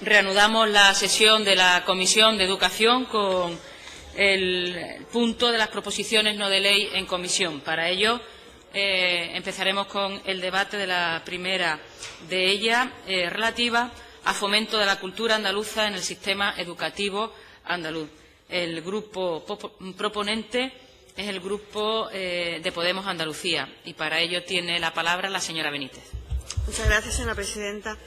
Reanudamos la sesión de la Comisión de Educación con el punto de las proposiciones no de ley en comisión. Para ello, empezaremos con el debate de la primera de ellas, relativa a fomento de la cultura andaluza en el sistema educativo andaluz. El grupo proponente es el Grupo de Podemos Andalucía y para ello tiene la palabra la señora Benítez. Muchas gracias, señora presidenta.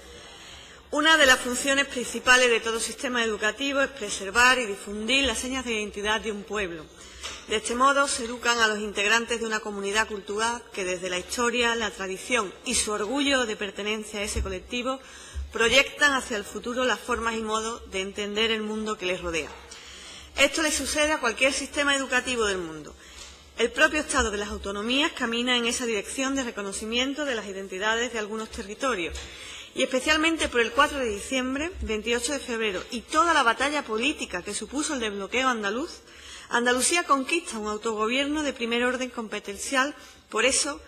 Una de las funciones principales de todo sistema educativo es preservar y difundir las señas de identidad de un pueblo. De este modo se educan a los integrantes de una comunidad cultural que desde la historia, la tradición y su orgullo de pertenencia a ese colectivo proyectan hacia el futuro las formas y modos de entender el mundo que les rodea. Esto le sucede a cualquier sistema educativo del mundo. El propio Estado de las autonomías camina en esa dirección de reconocimiento de las identidades de algunos territorios. Y especialmente por el 4 de diciembre, 28 de febrero y toda la batalla política que supuso el desbloqueo andaluz, Andalucía conquista un autogobierno de primer orden competencial. Por eso,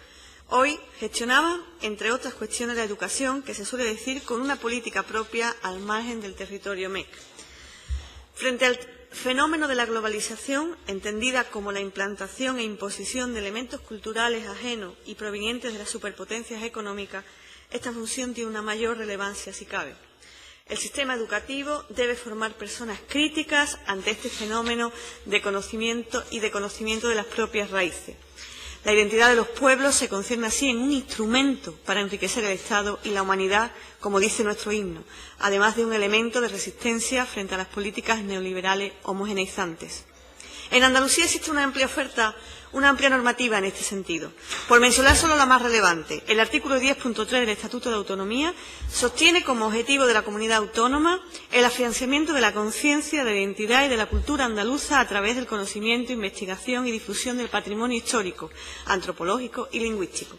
hoy gestionaba, entre otras cuestiones, la educación, que se suele decir, con una política propia al margen del territorio MEC. Frente al fenómeno de la globalización, entendida como la implantación e imposición de elementos culturales ajenos y provenientes de las superpotencias económicas, esta función tiene una mayor relevancia, si cabe. El sistema educativo debe formar personas críticas ante este fenómeno de conocimiento y de conocimiento de las propias raíces. La identidad de los pueblos se concierne así en un instrumento para enriquecer el Estado y la humanidad, como dice nuestro himno, además de un elemento de resistencia frente a las políticas neoliberales homogeneizantes. En Andalucía existe una amplia normativa en este sentido. Por mencionar solo la más relevante, el artículo 10.3 del Estatuto de Autonomía sostiene como objetivo de la comunidad autónoma el afianzamiento de la conciencia, de la identidad y de la cultura andaluza a través del conocimiento, investigación y difusión del patrimonio histórico, antropológico y lingüístico.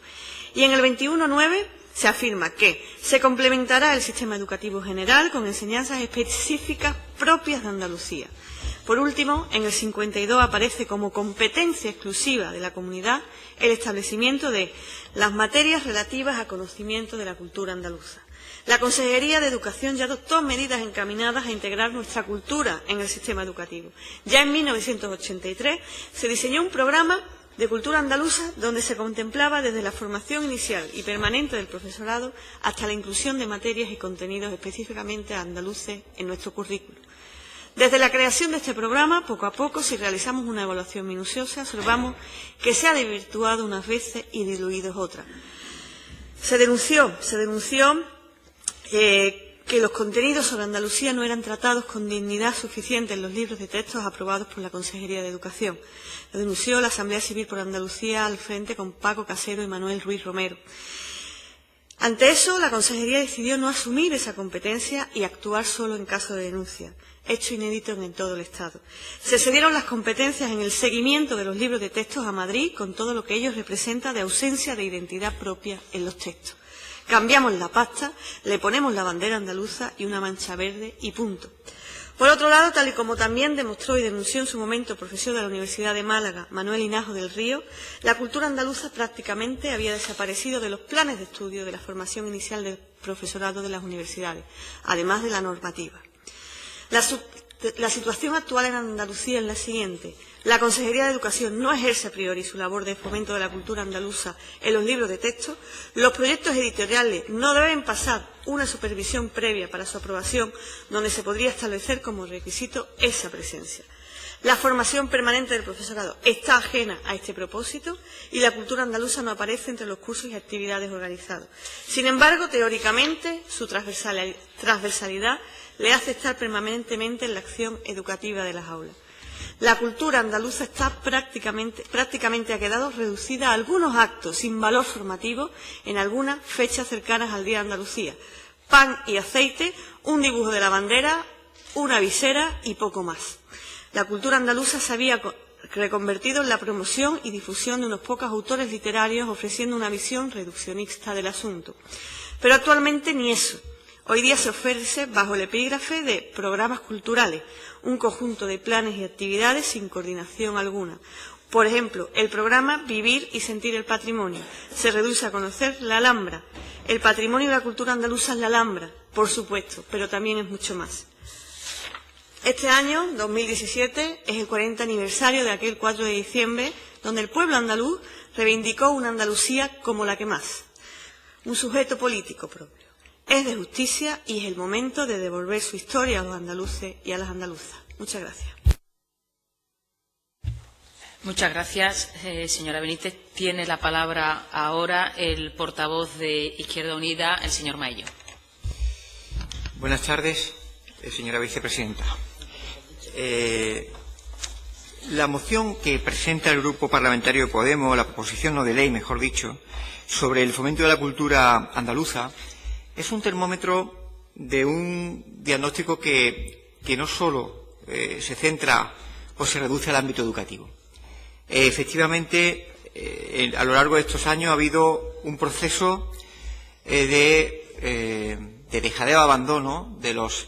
Y en el 21.9 se afirma que se complementará el sistema educativo general con enseñanzas específicas propias de Andalucía. Por último, en el 52 aparece como competencia exclusiva de la comunidad el establecimiento de las materias relativas a conocimiento de la cultura andaluza. La Consejería de Educación ya adoptó medidas encaminadas a integrar nuestra cultura en el sistema educativo. Ya en 1983 se diseñó un programa de cultura andaluza donde se contemplaba desde la formación inicial y permanente del profesorado hasta la inclusión de materias y contenidos específicamente andaluces en nuestro currículo. Desde la creación de este programa, poco a poco, si realizamos una evaluación minuciosa, observamos que se ha desvirtuado unas veces y diluido otras. Se denunció que los contenidos sobre Andalucía no eran tratados con dignidad suficiente en los libros de textos aprobados por la Consejería de Educación. Lo denunció la Asamblea Civil por Andalucía al frente con Paco Casero y Manuel Ruiz Romero. Ante eso, la Consejería decidió no asumir esa competencia y actuar solo en caso de denuncia. Hecho inédito en todo el Estado. Se cedieron las competencias en el seguimiento de los libros de textos a Madrid, con todo lo que ello representa de ausencia de identidad propia en los textos. Cambiamos la pasta, le ponemos la bandera andaluza y una mancha verde y punto. Por otro lado, tal y como también demostró y denunció en su momento el profesor de la Universidad de Málaga, Manuel Hinajo del Río, la cultura andaluza prácticamente había desaparecido de los planes de estudio de la formación inicial del profesorado de las universidades, además de la normativa. La situación actual en Andalucía es la siguiente. La Consejería de Educación no ejerce a priori su labor de fomento de la cultura andaluza en los libros de texto. Los proyectos editoriales no deben pasar una supervisión previa para su aprobación, donde se podría establecer como requisito esa presencia. La formación permanente del profesorado está ajena a este propósito y la cultura andaluza no aparece entre los cursos y actividades organizados. Sin embargo, teóricamente, su transversalidad le hace estar permanentemente en la acción educativa de las aulas. La cultura andaluza está prácticamente ha quedado reducida a algunos actos sin valor formativo en algunas fechas cercanas al Día de Andalucía. Pan y aceite, un dibujo de la bandera, una visera y poco más. La cultura andaluza se había reconvertido en la promoción y difusión de unos pocos autores literarios, ofreciendo una visión reduccionista del asunto. Pero actualmente ni eso. Hoy día se ofrece bajo el epígrafe de programas culturales, un conjunto de planes y actividades sin coordinación alguna. Por ejemplo, el programa Vivir y sentir el patrimonio se reduce a conocer la Alhambra. El patrimonio de la cultura andaluza es la Alhambra, por supuesto, pero también es mucho más. Este año, 2017, es el 40 aniversario de aquel 4 de diciembre, donde el pueblo andaluz reivindicó una Andalucía como la que más, un sujeto político propio. Es de justicia y es el momento de devolver su historia a los andaluces y a las andaluzas. Muchas gracias. Muchas gracias, señora Benítez. Tiene la palabra ahora el portavoz de Izquierda Unida, el señor Maillo. Buenas tardes, señora vicepresidenta. La moción que presenta el Grupo Parlamentario de Podemos, la proposición no de ley, mejor dicho, sobre el fomento de la cultura andaluza, es un termómetro de un diagnóstico que no solo se centra o se reduce al ámbito educativo. Efectivamente, a lo largo de estos años ha habido un proceso de dejadeo, abandono de los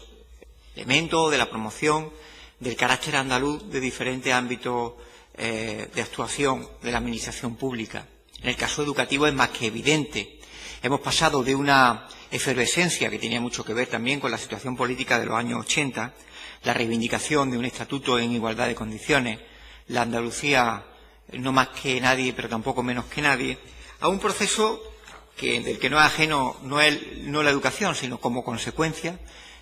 elementos, de la promoción del carácter andaluz de diferentes ámbitos de actuación de la administración pública. En el caso educativo es más que evidente. Hemos pasado de una efervescencia que tenía mucho que ver también con la situación política de los años 80, la reivindicación de un estatuto en igualdad de condiciones, la Andalucía no más que nadie, pero tampoco menos que nadie, a un proceso del que no es ajeno no la educación, sino como consecuencia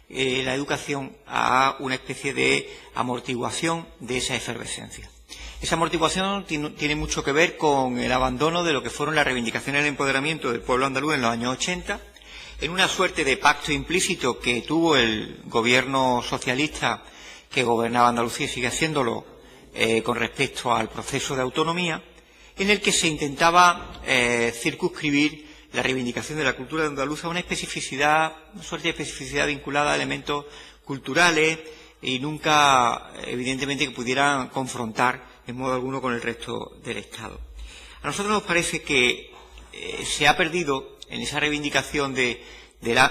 la educación a una especie de amortiguación de esa efervescencia. Esa amortiguación tiene mucho que ver con el abandono de lo que fueron las reivindicaciones del empoderamiento del pueblo andaluz en los años 80, en una suerte de pacto implícito que tuvo el gobierno socialista que gobernaba Andalucía y sigue haciéndolo con respecto al proceso de autonomía, en el que se intentaba circunscribir la reivindicación de la cultura andaluza a una especificidad, una suerte de especificidad vinculada a elementos culturales y nunca, evidentemente, que pudieran confrontar en modo alguno con el resto del Estado. A nosotros nos parece que se ha perdido en esa reivindicación de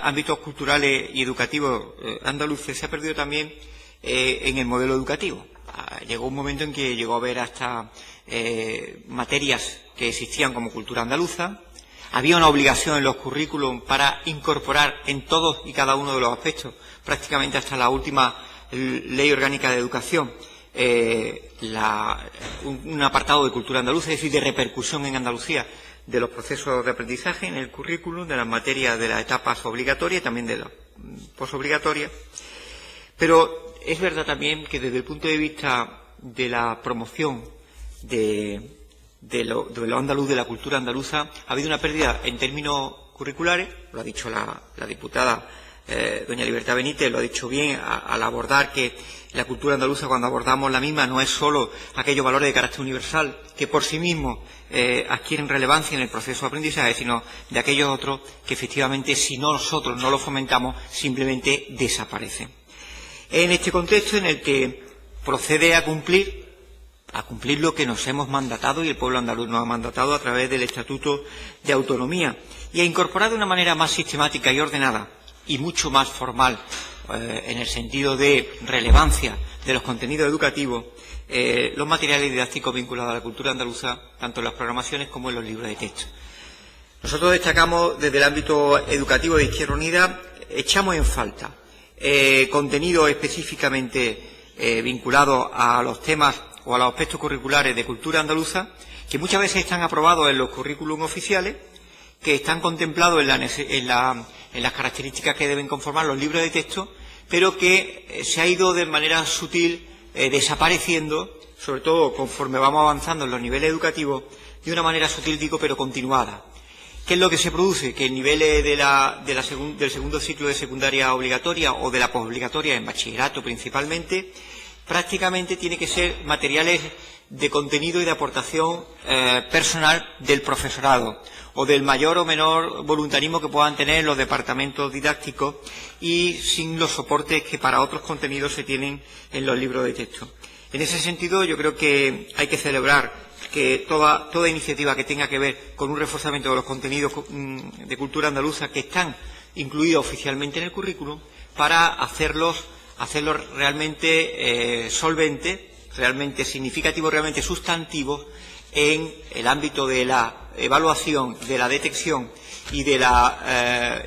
ámbitos culturales y educativos andaluces, se ha perdido también en el modelo educativo. Llegó un momento en que llegó a haber hasta materias que existían como cultura andaluza. Había una obligación en los currículums para incorporar en todos y cada uno de los aspectos, prácticamente hasta la última Ley Orgánica de Educación, un apartado de cultura andaluza, es decir, de repercusión en Andalucía de los procesos de aprendizaje en el currículum, de las materias de las etapas obligatorias y también de las posobligatorias. Pero es verdad también que desde el punto de vista de la promoción de lo andaluz, de la cultura andaluza, ha habido una pérdida en términos curriculares, lo ha dicho la diputada doña Libertad Benítez, lo ha dicho bien al abordar que la cultura andaluza, cuando abordamos la misma, no es solo aquellos valores de carácter universal que por sí mismos adquieren relevancia en el proceso de aprendizaje, sino de aquellos otros que efectivamente, si nosotros no los fomentamos, simplemente desaparecen. En este contexto en el que procede a cumplir lo que nos hemos mandatado y el pueblo andaluz nos ha mandatado a través del Estatuto de Autonomía y a incorporar de una manera más sistemática y ordenada y mucho más formal en el sentido de relevancia de los contenidos educativos los materiales didácticos vinculados a la cultura andaluza, tanto en las programaciones como en los libros de texto. Nosotros destacamos desde el ámbito educativo de Izquierda Unida, echamos en falta contenidos específicamente vinculados a los temas o a los aspectos curriculares de cultura andaluza, que muchas veces están aprobados en los currículums oficiales, que están contemplados en las características que deben conformar los libros de texto, pero que se ha ido de manera sutil desapareciendo, sobre todo conforme vamos avanzando en los niveles educativos, de una manera sutil, digo, pero continuada. ¿Qué es lo que se produce? Que en niveles del segundo ciclo de secundaria obligatoria o de la posobligatoria, en bachillerato principalmente, prácticamente tiene que ser materiales de contenido y de aportación personal del profesorado o del mayor o menor voluntarismo que puedan tener los departamentos didácticos y sin los soportes que para otros contenidos se tienen en los libros de texto. En ese sentido, yo creo que hay que celebrar que toda iniciativa que tenga que ver con un reforzamiento de los contenidos de cultura andaluza que están incluidos oficialmente en el currículum para hacerlos realmente solventes, realmente significativos, realmente sustantivos en el ámbito de la evaluación, de la detección y de la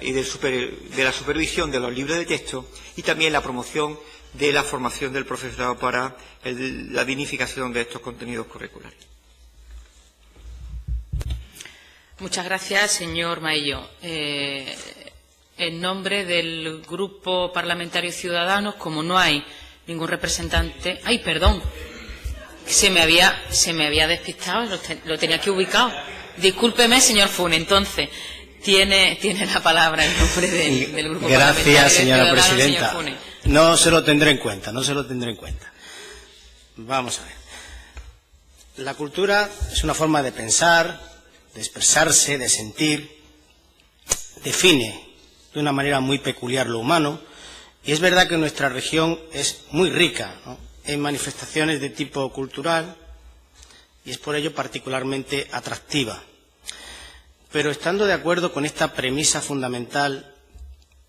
supervisión de los libros de texto, y también la promoción de la formación del profesorado para la dignificación de estos contenidos curriculares. Muchas gracias, señor Maillo. En nombre del Grupo Parlamentario Ciudadanos, como no hay ningún representante... ¡Ay, perdón! Se me había despistado, lo tenía aquí ubicado. Discúlpeme, señor Fune. Entonces, tiene la palabra en nombre del Grupo Parlamentario Ciudadanos. Gracias, señora presidenta. Señor Fune. No se lo tendré en cuenta, no se lo tendré en cuenta. Vamos a ver. La cultura es una forma de pensar, de expresarse, de sentir. Define de una manera muy peculiar lo humano. Y es verdad que nuestra región es muy rica, ¿no?, en manifestaciones de tipo cultural, y es por ello particularmente atractiva. Pero estando de acuerdo con esta premisa fundamental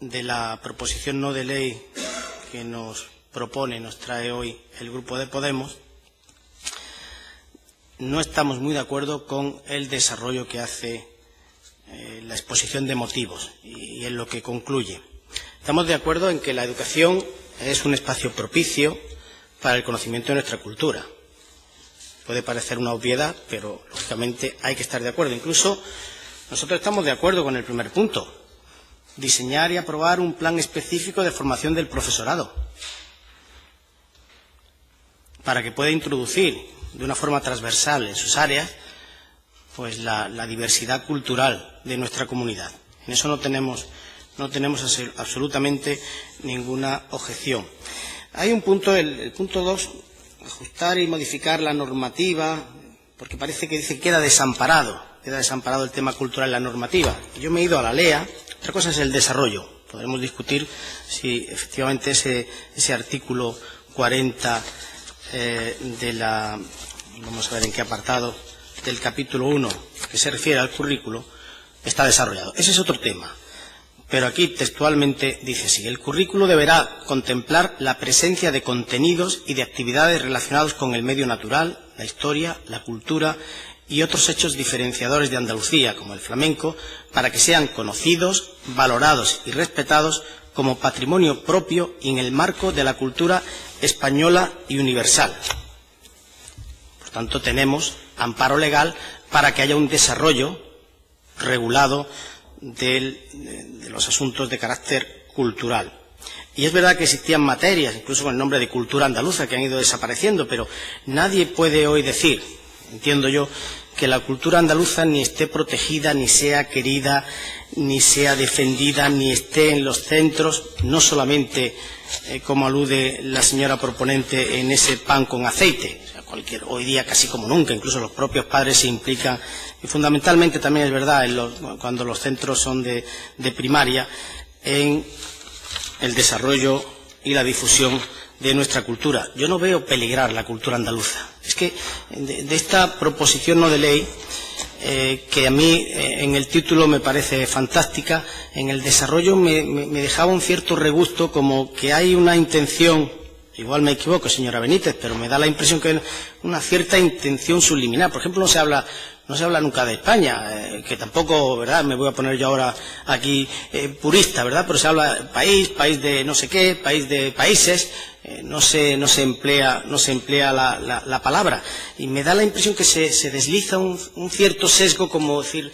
de la proposición no de ley que nos trae hoy el Grupo de Podemos, no estamos muy de acuerdo con el desarrollo que hace la exposición de motivos y en lo que concluye. Estamos de acuerdo en que la educación es un espacio propicio para el conocimiento de nuestra cultura. Puede parecer una obviedad, pero lógicamente hay que estar de acuerdo. Incluso nosotros estamos de acuerdo con el primer punto: diseñar y aprobar un plan específico de formación del profesorado para que pueda introducir de una forma transversal en sus áreas pues la diversidad cultural de nuestra comunidad. En eso no tenemos absolutamente ninguna objeción. Hay un punto, el punto 2, ajustar y modificar la normativa, porque parece que dice que queda desamparado el tema cultural en la normativa. Yo me he ido a la LEA. Otra cosa es el desarrollo. Podremos discutir si efectivamente ese artículo 40 vamos a ver en qué apartado, del capítulo 1, que se refiere al currículo, está desarrollado. Ese es otro tema. Pero aquí textualmente dice así: el currículo deberá contemplar la presencia de contenidos y de actividades relacionados con el medio natural, la historia, la cultura y otros hechos diferenciadores de Andalucía, como el flamenco, para que sean conocidos, valorados y respetados como patrimonio propio y en el marco de la cultura española y universal. Por tanto, tenemos amparo legal para que haya un desarrollo regulado de los asuntos de carácter cultural. Y es verdad que existían materias, incluso con el nombre de cultura andaluza, que han ido desapareciendo, pero nadie puede hoy decir, entiendo yo, que la cultura andaluza ni esté protegida, ni sea querida, ni sea defendida, ni esté en los centros, no solamente, como alude la señora proponente, en ese pan con aceite. Hoy día casi como nunca, incluso los propios padres se implican, y fundamentalmente también es verdad cuando los centros son de primaria, en el desarrollo y la difusión de nuestra cultura. Yo no veo peligrar la cultura andaluza. Es que de esta proposición no de ley, que a mí en el título me parece fantástica, en el desarrollo me dejaba un cierto regusto, como que hay una intención. Igual me equivoco, señora Benítez, pero me da la impresión que hay una cierta intención subliminal. Por ejemplo, no se habla nunca de España, que tampoco, ¿verdad?, me voy a poner yo ahora aquí purista, ¿verdad?, pero se habla país de no sé qué, país de países, no se emplea la palabra. Y me da la impresión que se desliza un cierto sesgo, como decir,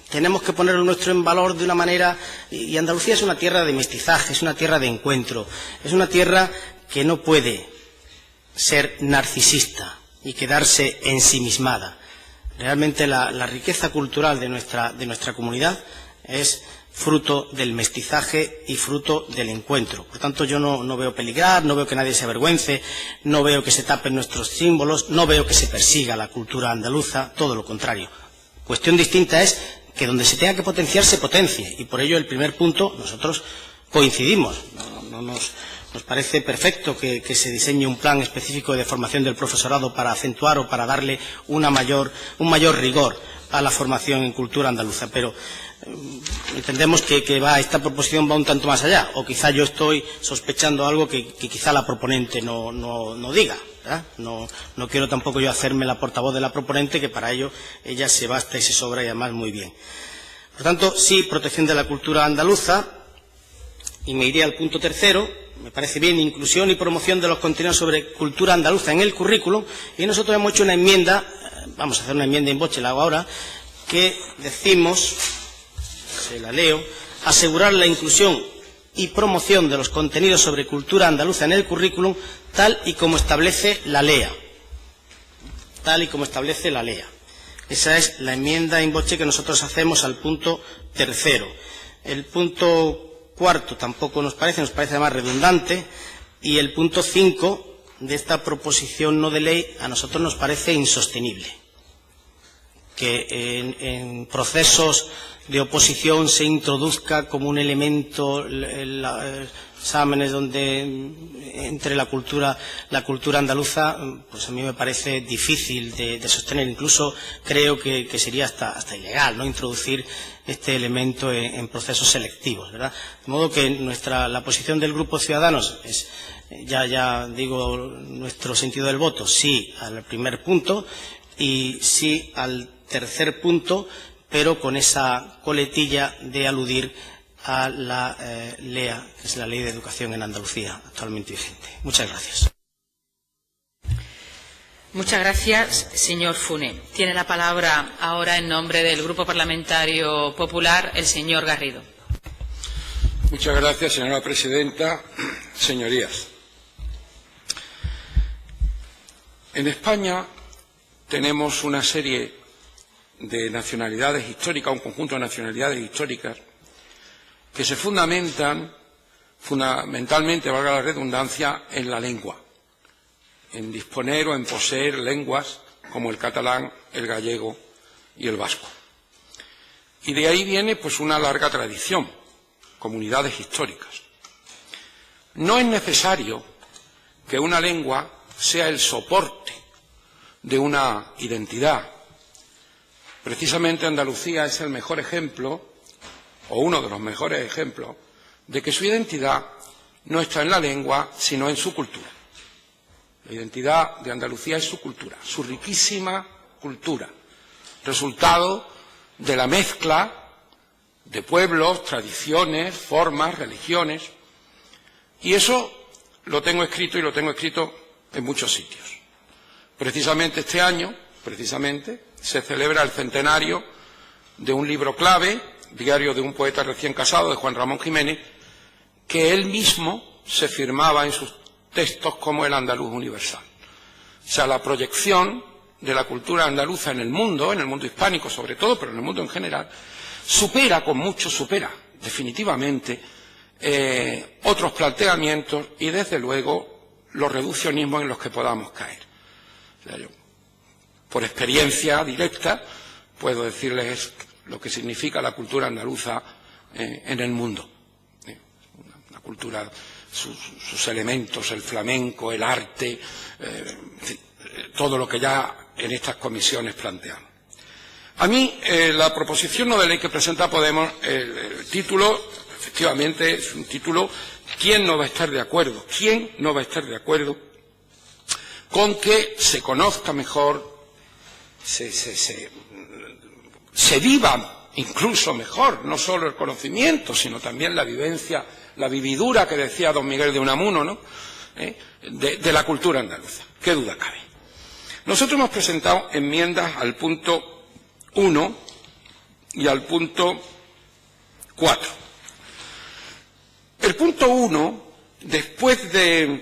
tenemos que poner lo nuestro en valor de una manera. Y Andalucía es una tierra de mestizaje, es una tierra de encuentro, es una tierra que no puede ser narcisista y quedarse ensimismada. Realmente la riqueza cultural de nuestra comunidad es fruto del mestizaje y fruto del encuentro. Por tanto, yo no veo peligrar, no veo que nadie se avergüence, no veo que se tapen nuestros símbolos, no veo que se persiga la cultura andaluza, todo lo contrario. Cuestión distinta es que donde se tenga que potenciar, se potencie. Y por ello, el primer punto, nosotros coincidimos. Nos parece perfecto que se diseñe un plan específico de formación del profesorado para acentuar o para darle un mayor rigor a la formación en cultura andaluza. Pero entendemos que esta proposición va un tanto más allá, o quizá yo estoy sospechando algo que quizá la proponente no diga, ¿verdad? No quiero tampoco yo hacerme la portavoz de la proponente, que para ello ella se basta y se sobra, y además muy bien. Por tanto, sí, protección de la cultura andaluza, y me iría al punto tercero. Me parece bien inclusión y promoción de los contenidos sobre cultura andaluza en el currículum, y nosotros hemos hecho una enmienda, vamos a hacer una enmienda in voce, la hago ahora, que decimos, se la leo: asegurar la inclusión y promoción de los contenidos sobre cultura andaluza en el currículum tal y como establece la LEA. Tal y como establece la LEA. Esa es la enmienda in voce que nosotros hacemos al punto tercero. El punto cuarto tampoco nos parece además redundante, y el punto 5 de esta proposición no de ley a nosotros nos parece insostenible. Que en procesos de oposición se introduzca como un elemento exámenes donde entre la cultura andaluza, pues a mí me parece difícil de sostener. Incluso creo que sería hasta ilegal, ¿no?, introducir este elemento en procesos selectivos, ¿verdad? De modo que la posición del Grupo Ciudadanos es, ya digo nuestro sentido del voto, sí al primer punto y sí al tercer punto, pero con esa coletilla de aludir a la LEA, que es la Ley de Educación en Andalucía, actualmente vigente. Muchas gracias. Muchas gracias, señor Funé. Tiene la palabra ahora, en nombre del Grupo Parlamentario Popular, el señor Garrido. Muchas gracias, señora presidenta. Señorías, en España tenemos una serie de nacionalidades históricas, un conjunto de nacionalidades históricas, que se fundamentalmente, valga la redundancia, en la lengua, en disponer o en poseer lenguas como el catalán, el gallego y el vasco. Y de ahí viene pues una larga tradición, comunidades históricas. No es necesario que una lengua sea el soporte de una identidad. Precisamente Andalucía es el mejor ejemplo, o uno de los mejores ejemplos, de que su identidad no está en la lengua, sino en su cultura. La identidad de Andalucía es su cultura, su riquísima cultura, resultado de la mezcla de pueblos, tradiciones, formas, religiones, y eso lo tengo escrito, y lo tengo escrito en muchos sitios. Precisamente este año, se celebra el centenario de un libro clave, Diario de un poeta recién casado, de Juan Ramón Jiménez, que él mismo se firmaba en sus textos como el andaluz universal. O sea, la proyección de la cultura andaluza en el mundo hispánico sobre todo, pero en el mundo en general, supera definitivamente otros planteamientos y, desde luego, los reduccionismos en los que podamos caer. O sea, yo, por experiencia directa, puedo decirles lo que significa la cultura andaluza en el mundo. Una cultura, sus elementos, el flamenco, el arte, en fin, todo lo que ya en estas comisiones planteamos. A mí, la proposición no de ley que presenta Podemos, el título, efectivamente, es un título. ¿Quién no va a estar de acuerdo? ¿Quién no va a estar de acuerdo con que se conozca mejor, se viva incluso mejor, no solo el conocimiento, sino también la vivencia, la vividura que decía don Miguel de Unamuno, ¿no?, de la cultura andaluza? ¿Qué duda cabe? Nosotros hemos presentado enmiendas al punto 1 y al punto 4. El punto 1, después de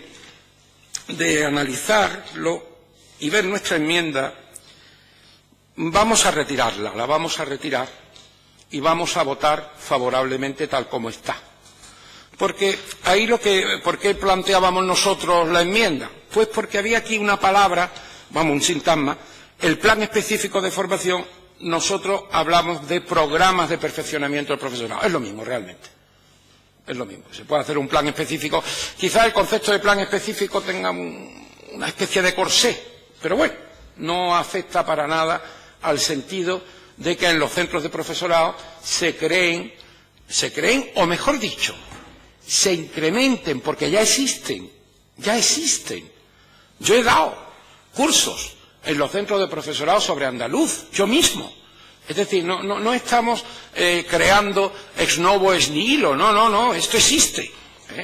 analizarlo y ver nuestra enmienda, vamos a retirarla, la vamos a retirar y vamos a votar favorablemente tal como está. Porque ahí ¿por qué planteábamos nosotros la enmienda? Pues porque había aquí una palabra, un sintagma, el plan específico de formación. Nosotros hablamos de programas de perfeccionamiento del profesorado. Es lo mismo, realmente. Es lo mismo. Se puede hacer un plan específico. Quizá el concepto de plan específico tenga una especie de corsé, pero bueno, no afecta para nada al sentido de que en los centros de profesorado se creen, o mejor dicho, se incrementen, porque ya existen. Yo he dado cursos en los centros de profesorado sobre andaluz, yo mismo. Es decir, no estamos creando ex novo ex nihilo, no, esto existe.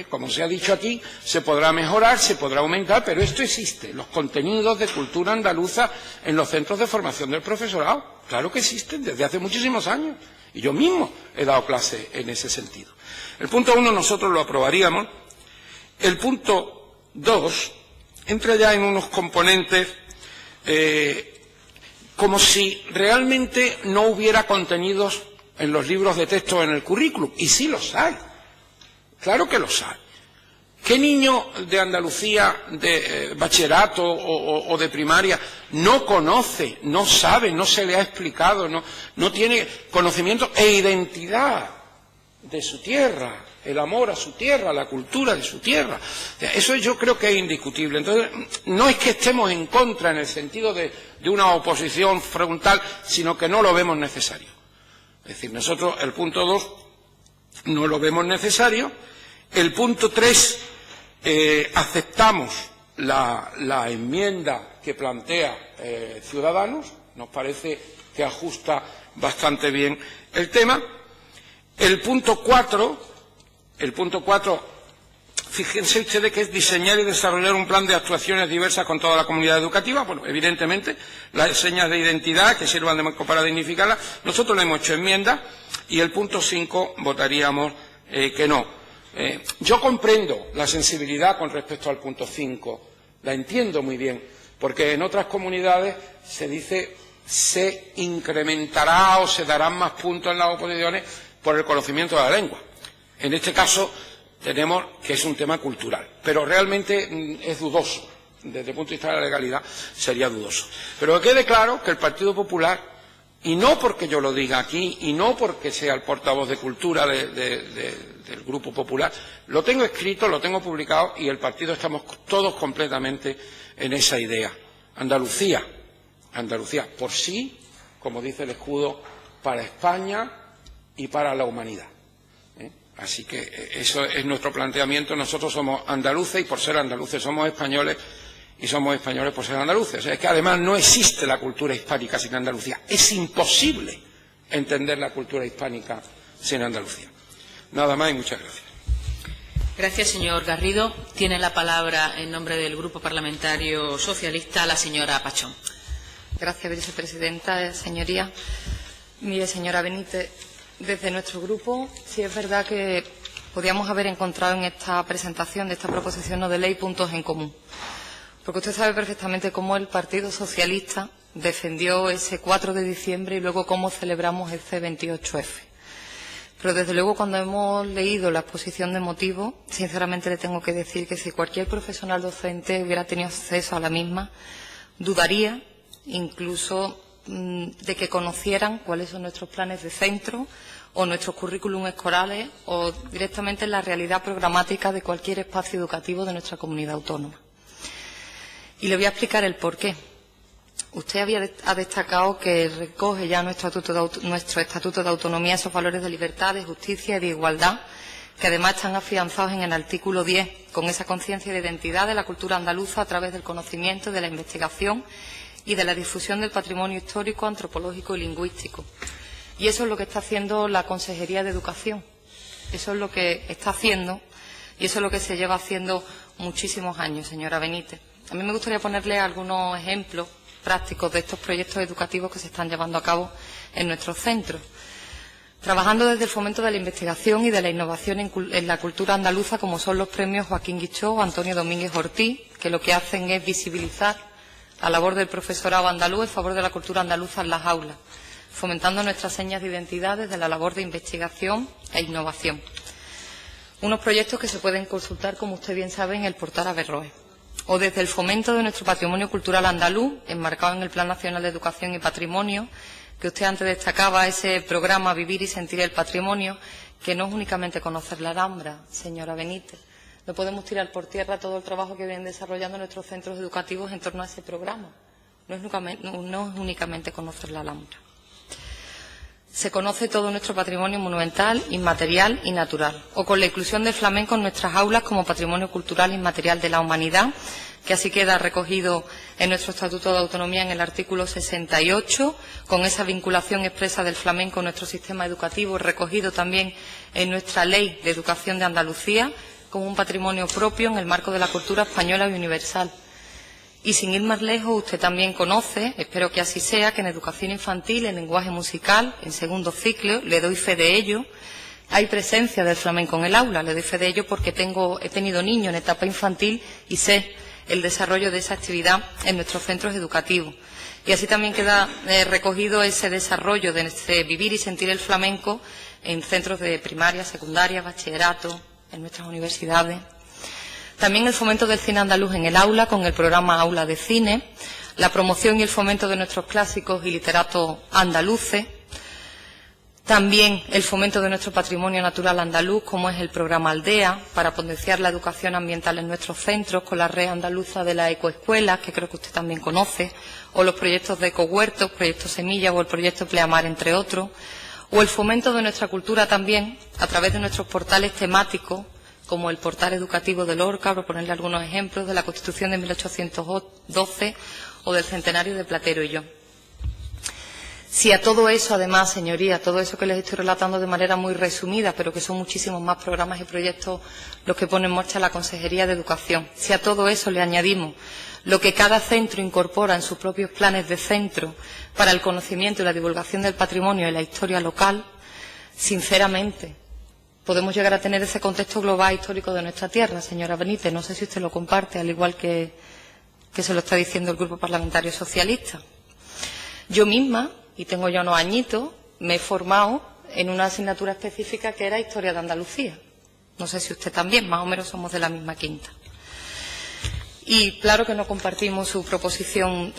Como se ha dicho aquí, se podrá mejorar, se podrá aumentar, pero esto existe. Los contenidos de cultura andaluza en los centros de formación del profesorado, claro que existen desde hace muchísimos años. Y yo mismo he dado clase en ese sentido. El punto 1 nosotros lo aprobaríamos. El punto 2 entra ya en unos componentes como si realmente no hubiera contenidos en los libros de texto en el currículum. Y sí los hay. Claro que los hay. ¿Qué niño de Andalucía, de bachillerato o de primaria, no conoce, no sabe, no se le ha explicado, no tiene conocimiento e identidad de su tierra, el amor a su tierra, la cultura de su tierra? Eso yo creo que es indiscutible. Entonces, no es que estemos en contra en el sentido de una oposición frontal, sino que no lo vemos necesario. Es decir, nosotros el punto 2 no lo vemos necesario. El punto 3, aceptamos la enmienda que plantea Ciudadanos, nos parece que ajusta bastante bien el tema. El punto 4, fíjense ustedes que es diseñar y desarrollar un plan de actuaciones diversas con toda la comunidad educativa. Bueno, evidentemente, las señas de identidad que sirvan para dignificarla, nosotros le hemos hecho enmienda, y el punto 5 votaríamos que no. Yo comprendo la sensibilidad con respecto al punto 5, la entiendo muy bien, porque en otras comunidades se dice se incrementará o se darán más puntos en las oposiciones por el conocimiento de la lengua. En este caso tenemos que es un tema cultural, pero realmente es dudoso, desde el punto de vista de la legalidad sería dudoso. Pero que quede claro que el Partido Popular, y no porque yo lo diga aquí, y no porque sea el portavoz de Cultura del Grupo Popular, lo tengo escrito, lo tengo publicado, y el partido estamos todos completamente en esa idea. Andalucía, por sí, como dice el escudo, para España y para la humanidad. Así que eso es nuestro planteamiento. Nosotros somos andaluces, y por ser andaluces somos españoles, y somos españoles por ser andaluces. O sea, es que además no existe la cultura hispánica sin Andalucía. Es imposible entender la cultura hispánica sin Andalucía. Nada más y muchas gracias. Gracias, señor Garrido. Tiene la palabra en nombre del Grupo Parlamentario Socialista la señora Pachón. Gracias, vicepresidenta. Señoría, mire, señora Benítez, desde nuestro grupo sí es verdad que podíamos haber encontrado en esta presentación de esta proposición no de ley puntos en común. Porque usted sabe perfectamente cómo el Partido Socialista defendió ese 4 de diciembre y luego cómo celebramos ese 28F. Pero desde luego cuando hemos leído la exposición de motivos, sinceramente le tengo que decir que si cualquier profesional docente hubiera tenido acceso a la misma, dudaría incluso de que conocieran cuáles son nuestros planes de centro o nuestros currículum escolares o directamente la realidad programática de cualquier espacio educativo de nuestra comunidad autónoma. Y le voy a explicar el porqué. Usted ha destacado que recoge ya nuestro Estatuto de Autonomía esos valores de libertad, de justicia y de igualdad, que además están afianzados en el artículo 10, con esa conciencia de identidad de la cultura andaluza a través del conocimiento, de la investigación y de la difusión del patrimonio histórico, antropológico y lingüístico. Y eso es lo que está haciendo la Consejería de Educación. Eso es lo que está haciendo y eso es lo que se lleva haciendo muchísimos años, señora Benítez. A mí me gustaría ponerle algunos ejemplos prácticos de estos proyectos educativos que se están llevando a cabo en nuestros centros. Trabajando desde el fomento de la investigación y de la innovación en la cultura andaluza, como son los premios Joaquín Guichó o Antonio Domínguez Ortiz, que lo que hacen es visibilizar la labor del profesorado andaluz en favor de la cultura andaluza en las aulas, fomentando nuestras señas de identidad desde la labor de investigación e innovación. Unos proyectos que se pueden consultar, como usted bien sabe, en el portal Averroes. O desde el fomento de nuestro patrimonio cultural andaluz, enmarcado en el Plan Nacional de Educación y Patrimonio, que usted antes destacaba, ese programa Vivir y Sentir el Patrimonio, que no es únicamente conocer la Alhambra, señora Benítez. No podemos tirar por tierra todo el trabajo que vienen desarrollando nuestros centros educativos en torno a ese programa. No es únicamente conocer la Alhambra. se conoce todo nuestro patrimonio monumental, inmaterial y natural, o con la inclusión del flamenco en nuestras aulas como patrimonio cultural inmaterial de la humanidad, que así queda recogido en nuestro Estatuto de Autonomía en el artículo 68, con esa vinculación expresa del flamenco en nuestro sistema educativo, recogido también en nuestra Ley de Educación de Andalucía, como un patrimonio propio en el marco de la cultura española y universal. Y sin ir más lejos, usted también conoce, espero que así sea, que en educación infantil, en lenguaje musical, en segundo ciclo, le doy fe de ello, hay presencia del flamenco en el aula. Le doy fe de ello porque he tenido niños en etapa infantil y sé el desarrollo de esa actividad en nuestros centros educativos. Y así también queda recogido ese desarrollo de ese vivir y sentir el flamenco en centros de primaria, secundaria, bachillerato, en nuestras universidades. También el fomento del cine andaluz en el aula, con el programa Aula de Cine, la promoción y el fomento de nuestros clásicos y literatos andaluces, también el fomento de nuestro patrimonio natural andaluz, como es el programa Aldea, para potenciar la educación ambiental en nuestros centros, con la red andaluza de las ecoescuelas, que creo que usted también conoce, o los proyectos de ecohuertos, proyectos Semilla o el proyecto Pleamar, entre otros, o el fomento de nuestra cultura también a través de nuestros portales temáticos, como el portal educativo de Lorca, por ponerle algunos ejemplos, de la Constitución de 1812 o del centenario de Platero y yo. Si a todo eso, además, señorías, todo eso que les estoy relatando de manera muy resumida, pero que son muchísimos más programas y proyectos los que pone en marcha la Consejería de Educación, si a todo eso le añadimos lo que cada centro incorpora en sus propios planes de centro para el conocimiento y la divulgación del patrimonio y la historia local, sinceramente, podemos llegar a tener ese contexto global histórico de nuestra tierra, señora Benítez. No sé si usted lo comparte, al igual que se lo está diciendo el Grupo Parlamentario Socialista. Yo misma, y tengo ya unos añitos, me he formado en una asignatura específica que era Historia de Andalucía. No sé si usted también, más o menos somos de la misma quinta. Y claro que no compartimos su proposición,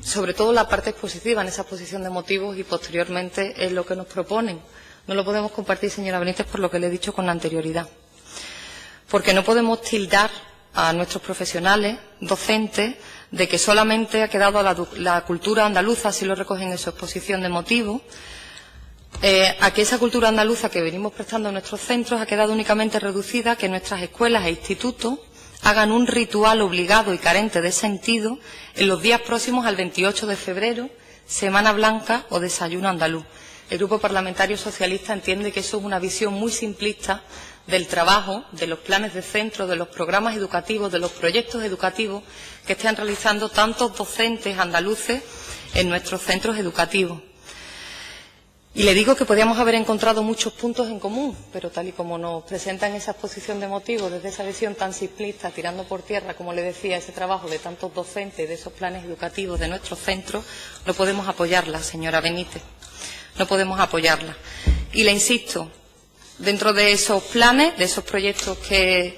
sobre todo la parte expositiva en esa exposición de motivos y posteriormente en lo que nos proponen. No lo podemos compartir, señora Benítez, por lo que le he dicho con anterioridad. Porque no podemos tildar a nuestros profesionales, docentes, de que solamente ha quedado la cultura andaluza, así lo recogen en su exposición de motivos, a que esa cultura andaluza que venimos prestando en nuestros centros ha quedado únicamente reducida a que nuestras escuelas e institutos hagan un ritual obligado y carente de sentido en los días próximos al 28 de febrero, Semana Blanca o Desayuno Andaluz. El Grupo Parlamentario Socialista entiende que eso es una visión muy simplista del trabajo, de los planes de centro, de los programas educativos, de los proyectos educativos que están realizando tantos docentes andaluces en nuestros centros educativos. Y le digo que podíamos haber encontrado muchos puntos en común, pero tal y como nos presentan esa exposición de motivos, desde esa visión tan simplista, tirando por tierra, como le decía, ese trabajo de tantos docentes, de esos planes educativos de nuestros centros, no podemos apoyarla, señora Benítez. No podemos apoyarla. Y le insisto, dentro de esos planes, de esos proyectos que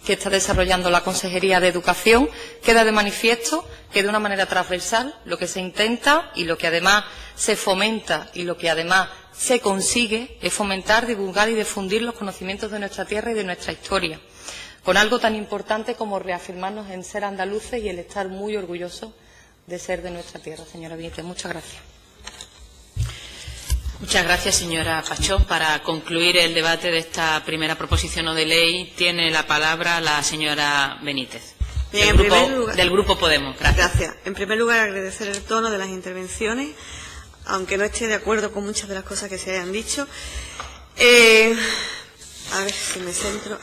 está desarrollando la Consejería de Educación, queda de manifiesto que de una manera transversal lo que se intenta y lo que además se fomenta y lo que además se consigue es fomentar, divulgar y difundir los conocimientos de nuestra tierra y de nuestra historia, con algo tan importante como reafirmarnos en ser andaluces y el estar muy orgullosos de ser de nuestra tierra. Señora Benítez, muchas gracias. Muchas gracias, señora Pachón. Para concluir el debate de esta primera proposición no de ley, tiene la palabra la señora Benítez, Bien, del Grupo Podemos. Gracias. En primer lugar, agradecer el tono de las intervenciones, aunque no esté de acuerdo con muchas de las cosas que se hayan dicho. A ver si me centro.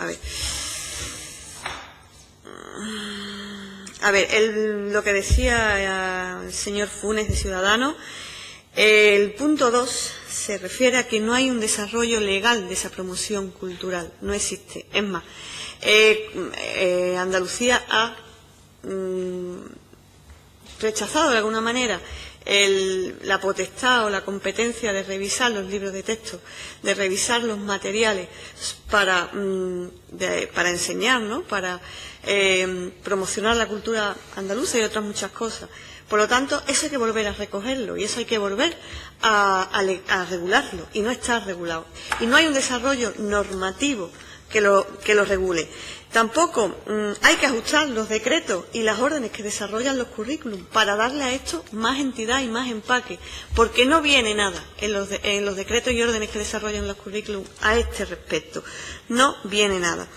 Lo que decía el señor Funes de Ciudadanos, el punto 2 se refiere a que no hay un desarrollo legal de esa promoción cultural, no existe. Es más, Andalucía ha rechazado de alguna manera la potestad o la competencia de revisar los libros de texto, de revisar los materiales para enseñar, ¿no? Para promocionar la cultura andaluza y otras muchas cosas. Por lo tanto, eso hay que volver a recogerlo y eso hay que volver a regularlo, y no está regulado. Y no hay un desarrollo normativo que lo regule. Tampoco hay que ajustar los decretos y las órdenes que desarrollan los currículums para darle a esto más entidad y más empaque, porque no viene nada en los decretos y órdenes que desarrollan los currículums a este respecto. No viene nada.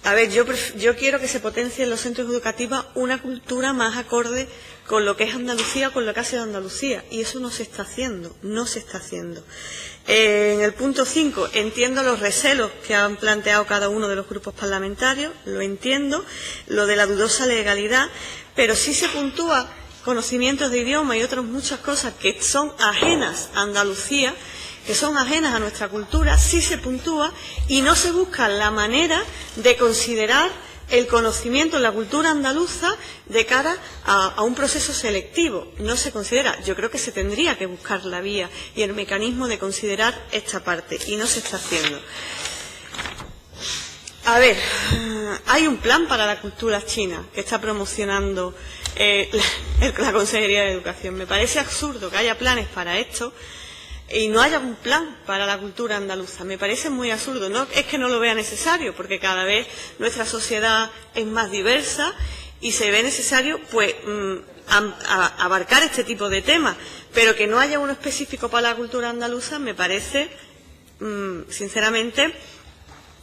A ver, yo quiero que se potencie en los centros educativos una cultura más acorde con lo que es Andalucía, con lo que ha sido Andalucía, y eso no se está haciendo, no se está haciendo. En el punto 5, entiendo los recelos que han planteado cada uno de los grupos parlamentarios, lo entiendo, lo de la dudosa legalidad, pero sí se puntúa conocimientos de idioma y otras muchas cosas que son ajenas a Andalucía, que son ajenas a nuestra cultura, sí se puntúa y no se busca la manera de considerar el conocimiento de la cultura andaluza de cara a un proceso selectivo. No se considera. Yo creo que se tendría que buscar la vía y el mecanismo de considerar esta parte, y no se está haciendo. A ver, hay un plan para la cultura china que está promocionando la Consejería de Educación. Me parece absurdo que haya planes para esto y no haya un plan para la cultura andaluza. Me parece muy absurdo. No es que no lo vea necesario, porque cada vez nuestra sociedad es más diversa y se ve necesario pues abarcar este tipo de temas, pero que no haya uno específico para la cultura andaluza me parece sinceramente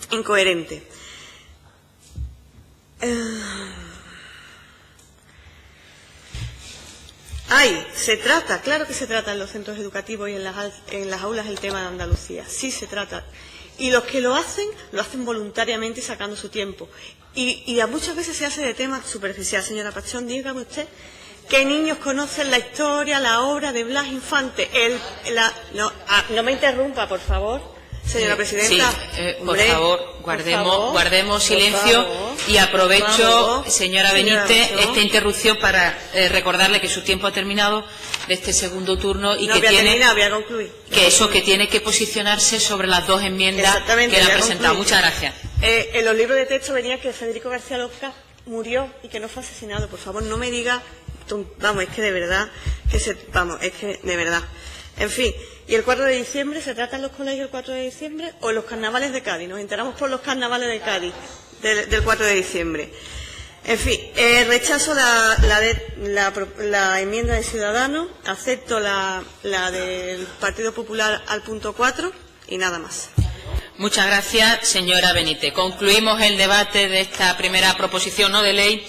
incoherente. Se trata, claro que se trata en los centros educativos y en las aulas el tema de Andalucía, sí se trata. Y los que lo hacen voluntariamente y sacando su tiempo. Y muchas veces se hace de tema superficial. Señora Pachón, dígame usted qué niños conocen la historia, la obra de Blas Infante. No me interrumpa, por favor. Señora Presidenta. Sí, por favor, guardemos silencio, y aprovecho, señora Benítez, esta interrupción para recordarle que su tiempo ha terminado de este segundo turno y voy a concluir. Que tiene que posicionarse sobre las dos enmiendas que le han presentado. Muchas gracias. En los libros de texto venía que Federico García Lorca murió y que no fue asesinado. Por favor, no me diga, vamos, es que de verdad, En fin, y el 4 de diciembre, ¿se trata en los colegios el 4 de diciembre o en los carnavales de Cádiz? Nos enteramos por los carnavales de Cádiz del 4 de diciembre. En fin, rechazo la enmienda de Ciudadanos, acepto la del Partido Popular al punto 4 y nada más. Muchas gracias, señora Benítez. Concluimos el debate de esta primera proposición no de ley.